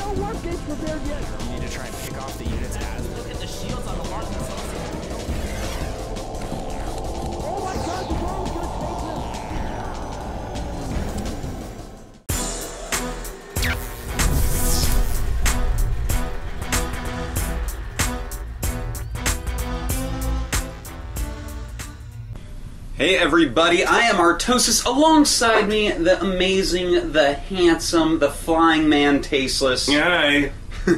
You need to try and pick off the units as look at the shields on the Martin. Oh my god, the drone's gonna Hey everybody, I am Artosis. Alongside me, the amazing, the handsome, the flying man, Tasteless. Hi.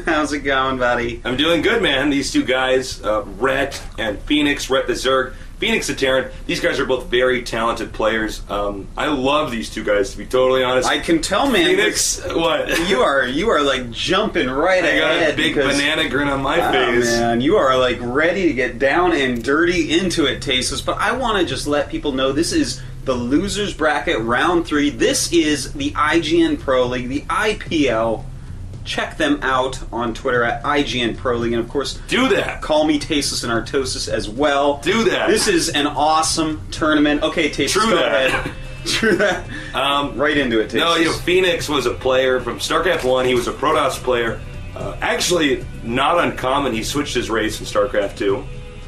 How's it going, buddy? I'm doing good, man. These two guys, Rhett and Fenix, Rhett the Zerg, Fenix the Terran, these guys are both very talented players. I love these two guys, to be totally honest. I can tell, man. Phoenix, what? You are like jumping right ahead. I got a big banana grin on my face. Man, you are like ready to get down and dirty into it, Tasteless. But I want to just let people know this is the losers bracket round 3. This is the IGN Pro League, the IPL. Check them out on Twitter at IGN Pro League, and of course, do that. Call me Tasteless and Artosis as well. Do that. This is an awesome tournament. Okay, Tasteless, go ahead. True that. Right into it, Tasteless. No, you know, Fenix was a player from StarCraft 1. He was a Protoss player. Actually, not uncommon. He switched his race in StarCraft 2.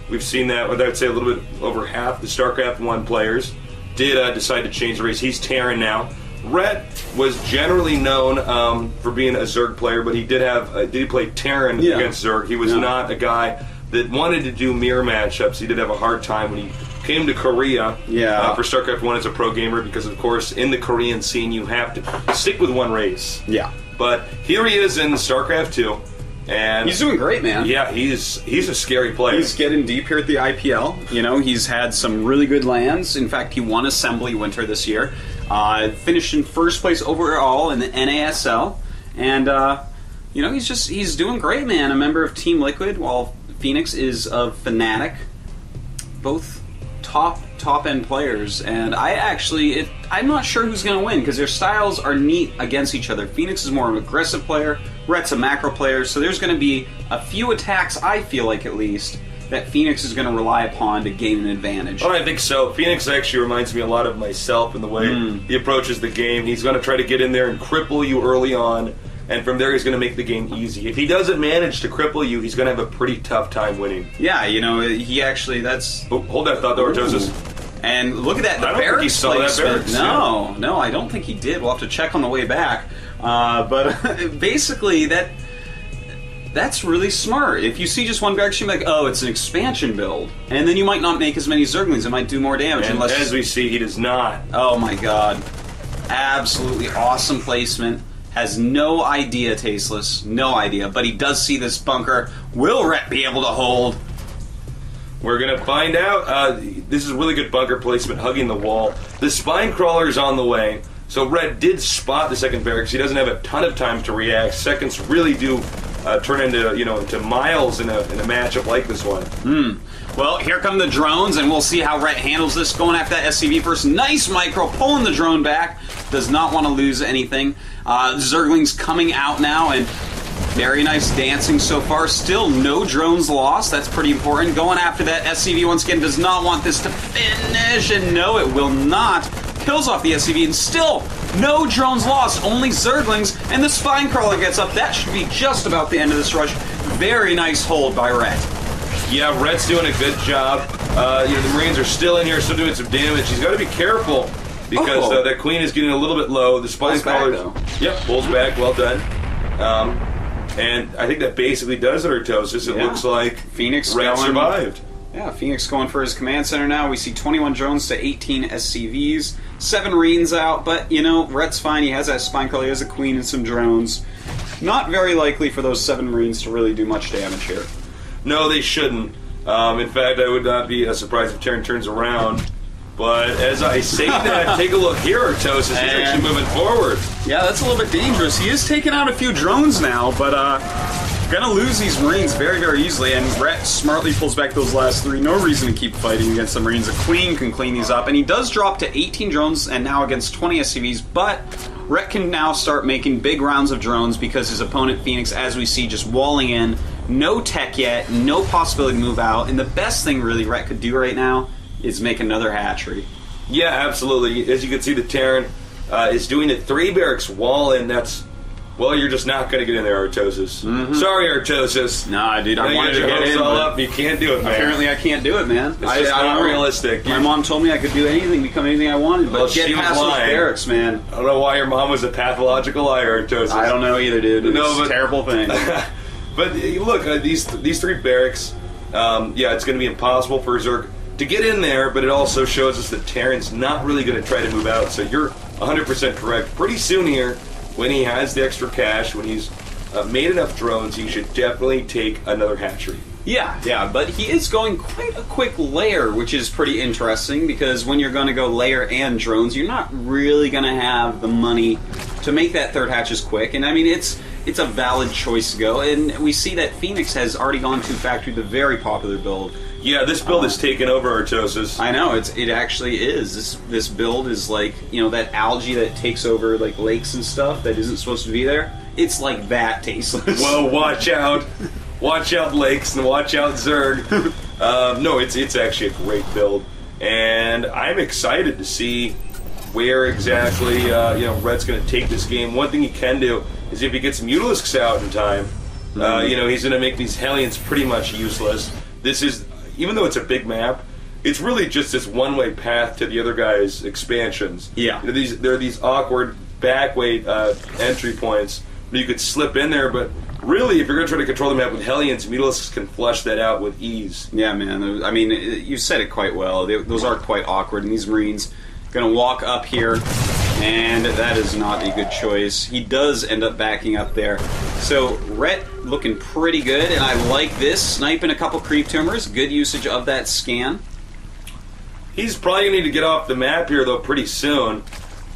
We've seen that. I'd say a little bit over half the StarCraft 1 players did decide to change the race. He's Terran now. Rhett was generally known for being a Zerg player, but he did play Terran against Zerg. He was not a guy that wanted to do mirror matchups. He did have a hard time when he came to Korea for StarCraft 1 as a pro gamer because, of course, in the Korean scene, you have to stick with one race. Yeah. But here he is in StarCraft 2. And he's doing great, man. Yeah, he's a scary player. He's getting deep here at the IPL. You know, he's had some really good lands. In fact, he won Assembly Winter this year. Finished in first place overall in the NASL. And, you know, he's doing great, man. A member of Team Liquid, while Fenix is of Fnatic. Both top-end players. And I'm not sure who's going to win, because their styles are neat against each other. Fenix is more of an aggressive player. Rhett's a macro player, so there's going to be a few attacks, I feel like at least, that Fenix is going to rely upon to gain an advantage. Oh, I think so. Phoenix actually reminds me a lot of myself in the way he approaches the game. He's going to try to get in there and cripple you early on, and from there he's going to make the game easy. If he doesn't manage to cripple you, he's going to have a pretty tough time winning. Yeah, you know, he actually, that's... Oh, hold that thought, though, Artosis. And look at that, the I don't think he saw that barracks. No, I don't think he did. We'll have to check on the way back. But basically, that's really smart. If you see just one barracks, you're like, oh, it's an expansion build. And then you might not make as many Zerglings. It might do more damage. And as we see, he does not. Oh my god. Absolutely awesome placement. Has no idea, Tasteless. No idea. But he does see this bunker. Will Rhett be able to hold? We're going to find out. This is really good bunker placement, hugging the wall. The spine crawler is on the way. So Rhett did spot the second barracks. He doesn't have a ton of time to react. Seconds really do turn into miles in a matchup like this one. Well, here come the drones, and we'll see how Rhett handles this. Going after that SCV first. Nice micro, pulling the drone back. Does not want to lose anything. Zerglings coming out now, and very nice dancing so far. Still no drones lost. That's pretty important. Going after that SCV once again. Does not want this to finish, and no, it will not. Kills off the SCV, and still no drones lost, only Zerglings, and the spine crawler gets up. That should be just about the end of this rush. Very nice hold by Rhett. Yeah, Rhett's doing a good job. You know, the Marines are still in here, still doing some damage. He's got to be careful because that queen is getting a little bit low. The spine crawler, pulls back. Well done. And I think that basically does it, Artosis. It looks like Fenix Rhett survived. Yeah, Fenix going for his command center now. We see 21 drones to 18 SCVs. 7 Marines out, but, you know, Rhett's fine. He has that spine crawler. He has a queen and some drones. Not very likely for those 7 Marines to really do much damage here. No, they shouldn't. In fact, I would not be surprised if Terran turns around. But as I say that, take a look here, Artosis. He's actually moving forward. Yeah, that's a little bit dangerous. He is taking out a few drones now, but gonna lose these Marines very, very easily. And Rhett smartly pulls back those last 3. No reason to keep fighting against the Marines. A queen can clean these up, and he does drop to 18 drones and now against 20 SCVs. But Rhett can now start making big rounds of drones because his opponent Fenix, as we see, just walling in. No tech yet, no possibility to move out, and the best thing really Rhett could do right now is make another hatchery. Yeah, absolutely. As you can see, the Terran is doing a 3 barracks wall, and that's well, you're just not going to get in there, Artosis. Sorry, Artosis. Nah, dude, I wanted to your get hopes in, all but up. You can't do it, man. apparently I can't do it, man. It's just not realistic. My mom told me I could do anything, become anything I wanted, but Well, get she was past those lying. barracks, man. I don't know why your mom was a pathological liar, Artosis. I don't know either, dude. It's No, a but- terrible thing. But look, these 3 barracks, yeah, it's going to be impossible for Zerg to get in there, but it also shows us that Terran's not really going to try to move out, so you're 100% correct. Pretty soon here, when he has the extra cash, when he's made enough drones, he should definitely take another hatchery. Yeah, but he is going quite a quick layer, which is pretty interesting, because when you're going to go layer and drones, you're not really going to have the money to make that third hatch as quick, and I mean, it's a valid choice to go, and we see that Fenix has already gone to factory, the very popular build. Yeah, this build is taken over, Artosis. I know, it actually is. This build is like, you know, that algae that takes over like lakes and stuff that isn't supposed to be there. It's like that, tasteless. Whoa, watch out. Watch out, Lakes, and watch out, Zerg. No, it's actually a great build, and I'm excited to see where exactly Red's going to take this game. One thing he can do is if he gets Mutalisks out in time, he's going to make these Hellions pretty much useless. This is, even though it's a big map, it's really just this one-way path to the other guy's expansions. Yeah. There are these awkward backway entry points where you could slip in there, but really, if you're going to try to control the map with Hellions, Mutalisks can flush that out with ease. Yeah, man. I mean, you said it quite well. Those are quite awkward, and these Marines going to walk up here, and that is not a good choice. He does end up backing up there. So, Rhett looking pretty good, and I like this. Sniping a couple creep tumors. Good usage of that scan. He's probably going to need to get off the map here, though, pretty soon.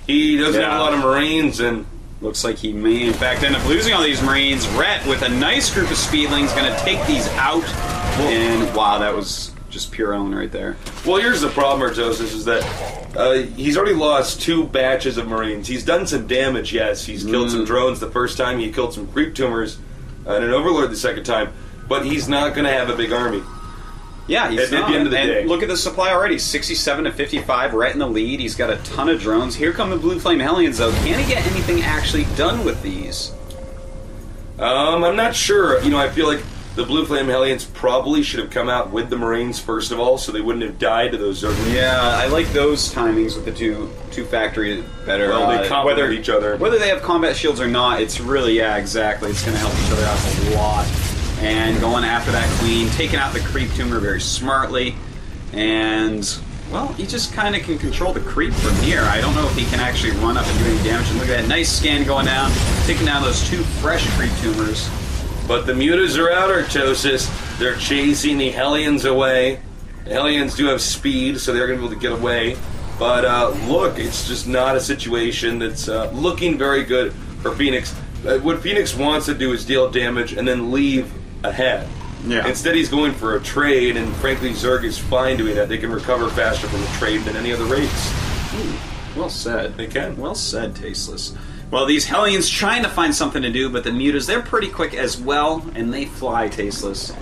He doesn't have a lot of Marines, and looks like he may, in fact, end up losing all these Marines. Rhett, with a nice group of Speedlings, going to take these out. And, wow, that was just pure own right there. Well, here's the problem, Artosis, is that he's already lost 2 batches of Marines. He's done some damage, yes. He's killed some drones the first time. He killed some creep tumors and an overlord the second time. But he's not going to have a big army. Yeah, he's at the end of the day. Look at the supply already, 67 to 55, Rhett in the lead. He's got a ton of drones. Here come the Blue Flame Hellions, though. Can he get anything actually done with these? I'm not sure. I feel like the Blue Flame Hellions probably should have come out with the Marines, first of all, so they wouldn't have died to those Zerg. Yeah, I like those timings with the two factory better. Well, they complement each other. Whether they have combat shields or not, it's really, exactly. It's going to help each other out a lot. And going after that queen, taking out the creep tumor very smartly, and, well, he just kind of can control the creep from here. I don't know if he can actually run up and do any damage. And look at that nice scan going down, taking down those 2 fresh creep tumors. But the Mutas are out, Artosis. They're chasing the Hellions away. The Hellions do have speed, so they're going to be able to get away. But look, it's just not a situation that's looking very good for Fenix. What Fenix wants to do is deal damage and then leave ahead. Yeah. Instead, he's going for a trade, and frankly, Zerg is fine doing that. They can recover faster from the trade than any other race. Well said. They can. Well said, Tasteless. Well, these Hellions trying to find something to do, but the Mutas, they're pretty quick as well, and they fly, Tasteless.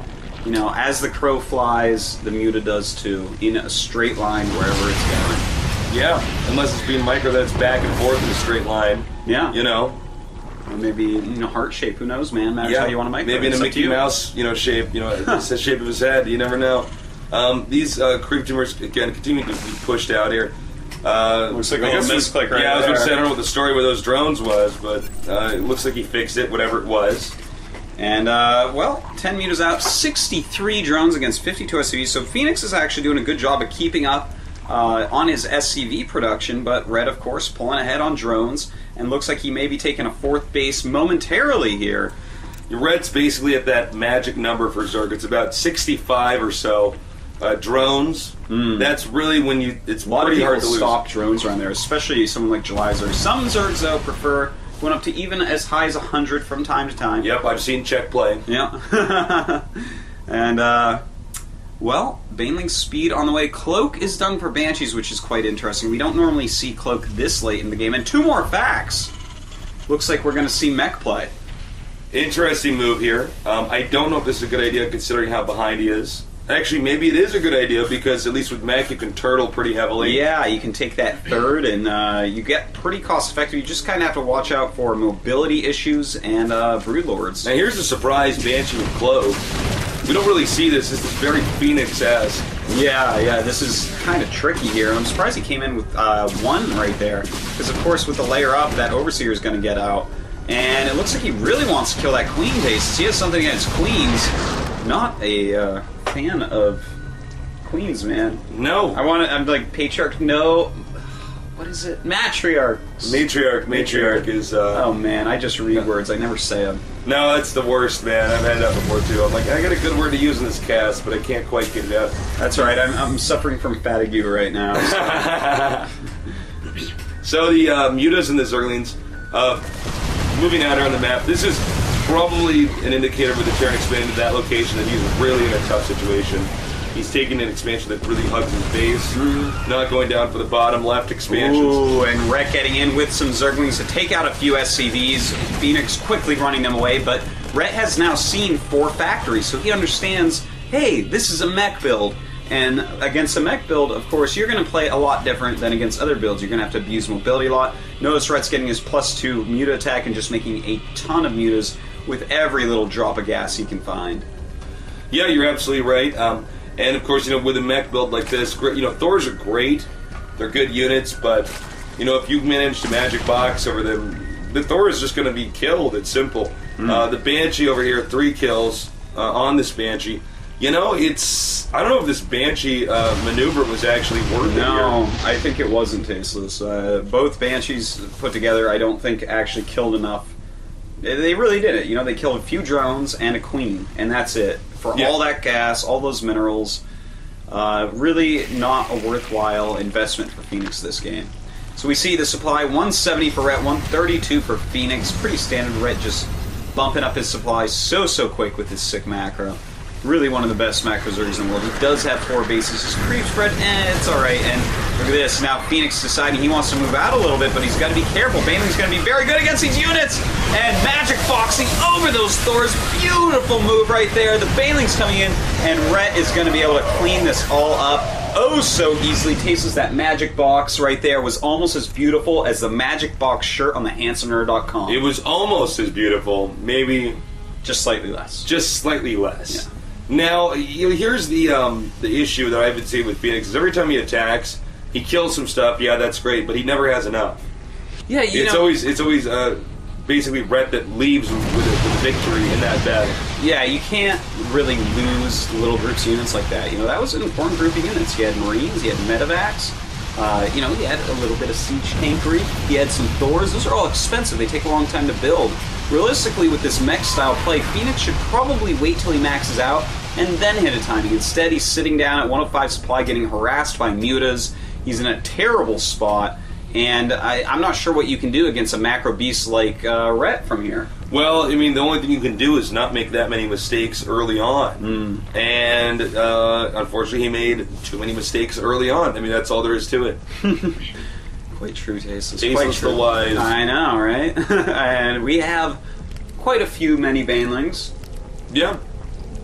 As the crow flies, the Muta does too, in a straight line wherever it's going. Yeah, unless it's being micro, that's back and forth in a straight line. Yeah. Or maybe, heart shape, who knows, man? Matters how you want to micro. Maybe in a Mickey Mouse, shape, it's the shape of his head, you never know. These creep tumors, again, continue to be pushed out here. Looks like a little misclick right there. Yeah, I was going to say, I don't know what the story with those drones was, but it looks like he fixed it, whatever it was. And, 10 meters out, 63 drones against 52 SCVs, so Fenix is actually doing a good job of keeping up on his SCV production, but Red, of course, pulling ahead on drones, and looks like he may be taking a 4th base momentarily here. Red's basically at that magic number for Zerg. It's about 65 or so drones. That's really when it's a lot pretty of hard to people lose. stop drones around there, especially someone like July Zerg. Some Zergs, though, prefer going up to even as high as 100 from time to time. Yep, I've seen check play. Yeah. And, Baneling's speed on the way. Cloak is done for Banshees, which is quite interesting. We don't normally see Cloak this late in the game. And 2 more facts. Looks like we're going to see Mech play. Interesting move here. I don't know if this is a good idea considering how behind he is. Actually, maybe it is a good idea because at least with mech you can turtle pretty heavily. Yeah, you can take that third and you get pretty cost effective. You just kind of have to watch out for mobility issues and broodlords. Now here's a surprise Banshee with Clove. We don't really see this. This is very Phoenix-esque. Yeah, this is kind of tricky here. I'm surprised he came in with 1 right there. Because, of course, with the layer up, that Overseer is going to get out. And it looks like he really wants to kill that Queen base. He has something against Queens. Not a fan of Queens, man. No. I'm like, Patriarch, no. What is it? Matriarch. Matriarch is... oh, man, I just read words. I never say them. No, that's the worst, man. I've had that before, too. I'm like, I got a good word to use in this cast, but I can't quite get it out. That's right. I'm suffering from fatigue right now. So the Mutas and the Zerglings, moving out here on the map, this is probably an indicator with the Terran expanding to that location that he's really in a tough situation. He's taking an expansion that really hugs his base, not going down for the bottom left expansions. Ooh, and Rhett getting in with some Zerglings to take out a few SCVs. Phoenix quickly running them away, but Rhett has now seen 4 factories, so he understands, hey, this is a mech build. And against a mech build, of course, you're going to play a lot different than against other builds. You're going to have to abuse mobility a lot. Notice Rhett's getting his +2 muta attack and just making a ton of mutas with every little drop of gas he can find. Yeah, you're absolutely right. And of course, with a mech build like this, Thors are great. They're good units, but if you manage to magic box over them, the Thor is just going to be killed. It's simple. The Banshee over here, 3 kills on this Banshee. I don't know if this Banshee maneuver was actually worth it. No, I think it wasn't tasteless. Both Banshees put together, I don't think actually killed enough. They really did it. They killed a few drones and a Queen, and that's it. For all that gas, all those minerals, really not a worthwhile investment for Phoenix this game. So we see the supply, 170 for Rhett, 132 for Phoenix. Pretty standard. Rhett just bumping up his supply so quick with his sick macro. Really one of the best macro zergs in the world. He does have 4 bases. His creep spread, it's alright. And look at this. Now Phoenix deciding he wants to move out a little bit, but he's got to be careful. Baneling's going to be very good against these units. And magic boxing over those Thors. Beautiful move right there. The Baneling's coming in, and Rhett is going to be able to clean this all up oh so easily. Tasteless, that magic box right there was almost as beautiful as the magic box shirt on the handsomenerd.com. It was almost as beautiful. Maybe just slightly less. Just slightly less. Yeah. Now, here's the issue that I've been seeing with Phoenix is every time he attacks, he kills some stuff. Yeah, that's great, but he never has enough. Yeah, it's always basically Rhett that leaves with a victory in that battle. Yeah, you can't really lose little groups of units like that. That was an important group of units. You had Marines, you had Medevacs. He had a little bit of siege tankery. He had some Thors. Those are all expensive. They take a long time to build. Realistically, with this mech style play, Phoenix should probably wait till he maxes out and then hit a timing. Instead, he's sitting down at 105 supply, getting harassed by mutas. He's in a terrible spot, and I'm not sure what you can do against a macro beast like Rhett from here. Well, the only thing you can do is not make that many mistakes early on. And unfortunately, he made too many mistakes early on. That's all there is to it. Quite true, Tasteless. Tasteless the wise. I know, right? And we have quite a few many Banelings. Yeah.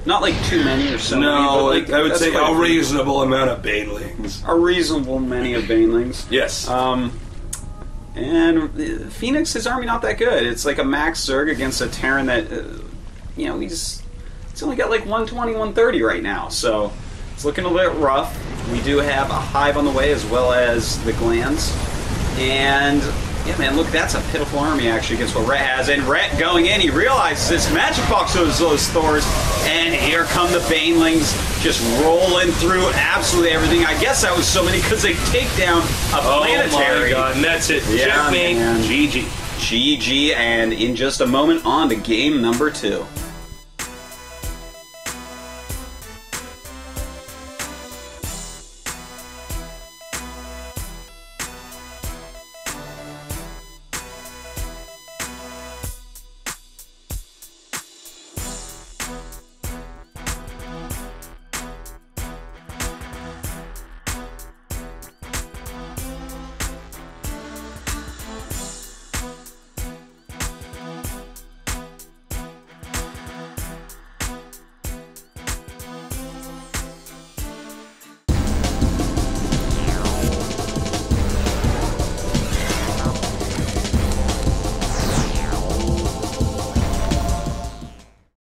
Not like too many or so many. No, but I would say a reasonable amount of Banelings. A reasonable many of Banelings. Yes. And Phoenix, his army not that good. It's like a max Zerg against a Terran that, he's only got like 120, 130 right now. So it's looking a little bit rough. We do have a Hive on the way as well as the Glands. And, yeah, man, look, that's a pitiful army, actually, against what Rhett has. And Rhett going in, he realizes this magic box those Thors. And here come the Banelings just rolling through absolutely everything. I guess that was so many because they take down a planetary. Oh, my God, and that's it. Yeah, Checkmate. man. GG. GG, and in just a moment, on to game number 2.